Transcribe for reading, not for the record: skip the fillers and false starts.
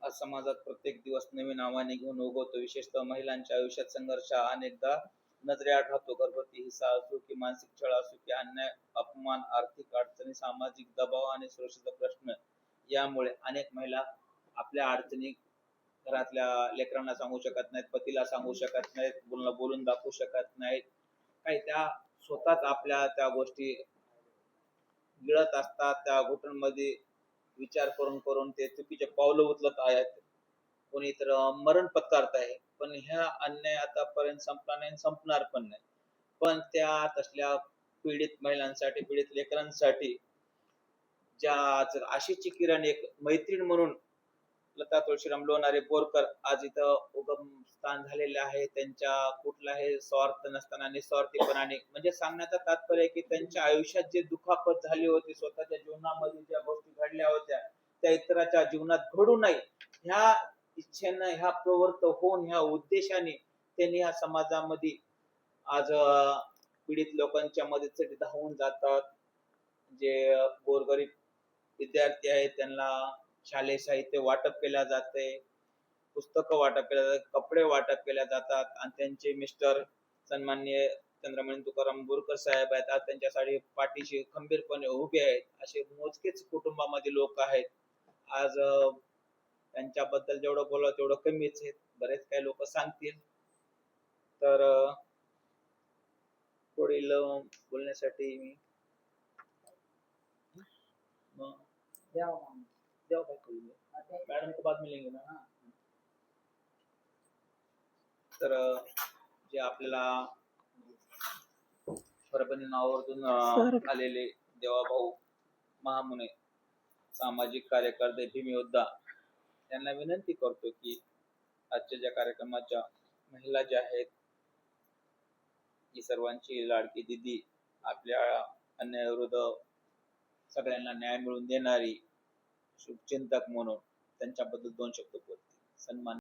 आज समाजात प्रत्येक दिवस नवीन आव्हाने घेऊन उगवतो. विशेषतः महिलांच्या आयुष्यात संघर्ष हा अनेकदा नजरेआड राहतो. घरगुती हिंसा असो की मानसिक छळ असो की अन्याय, अपमान, आर्थिक अडचणी, सामाजिक दबाव आणि सुरक्षेचा प्रश्न यामुळे अनेक महिला आपल्या अडचणी घरातल्या लेकरांना सांगू शकत नाहीत, पतीला सांगू शकत नाहीत, बोलून दाखवू शकत नाहीत. काही त्या स्वतःच आपल्या त्या गोष्टी गिळत असतात. त्या घुटणमध्ये विचार करून करून ते चुकीचे पावलं उचलत आहेत. कोणी तर मरण पत्करत आहे. पण ह्या अन्याय आतापर्यंत संपला नाही आणि संपणार पण नाही. पण त्या तसल्या पीडित महिलांसाठी, पीडित लेकरांसाठी ज्या आशेची किरण एक मैत्रीण म्हणून लता तुळशीराम लोणारे बोरकर आज इथं उगम स्थान झालेले आहे. त्यांच्या कुठलाही स्वार्थ नसताना निस्वार्थीपणाने, म्हणजे सांगण्याचं तात्पर्य की त्यांच्या आयुष्यात जे दुखापत झाली होती, स्वतःच्या जीवनामध्ये ज्या गोष्टी घडल्या होत्या त्या इतराच्या जीवनात घडू नये ह्या इच्छेनं, ह्या प्रवृत्त होऊन, ह्या उद्देशाने त्यांनी ह्या समाजामध्ये आज पीडित लोकांच्या मदतीसाठी धावून जातात. जे गोरगरीब विद्यार्थी आहेत त्यांना शालेय साहित्य वाटप केल्या जाते, पुस्तकं वाटप केल्या जातात, कपडे वाटप केल्या जातात आणि त्यांचे मिस्टर सन्माननीय चंद्रमणी तुकाराम बोरकर साहेब आहेत. आज त्यांच्यासाठी पाठीशी खंबीरपणे उभे आहेत. असे मोजकेच कुटुंबामध्ये लोक आहेत. आज त्यांच्याबद्दल जेवढं बोलावं तेवढं कमीच आहे. बरेच काही लोक सांगतील. तर पुढील बोलण्यासाठी मी मैडम को बाद में लेंगे ना. तर जे आपल्याला परभणी नावावरून आलेले देवाभाऊ महामुने, सामाजिक कार्यकर्ते, भीमयोद्धा यांना विनंती करतो की आजच्या ज्या कार्यक्रमाच्या महिला ज्या आहेत, ही सर्वांची लाडकी दिदी, आपल्या अन्यायाविरुद्ध सगळ्यांना न्याय मिळवून देणारी शुभचिंतक म्हणून त्यांच्याबद्दल 2 शब्द बोलतील. सन्मान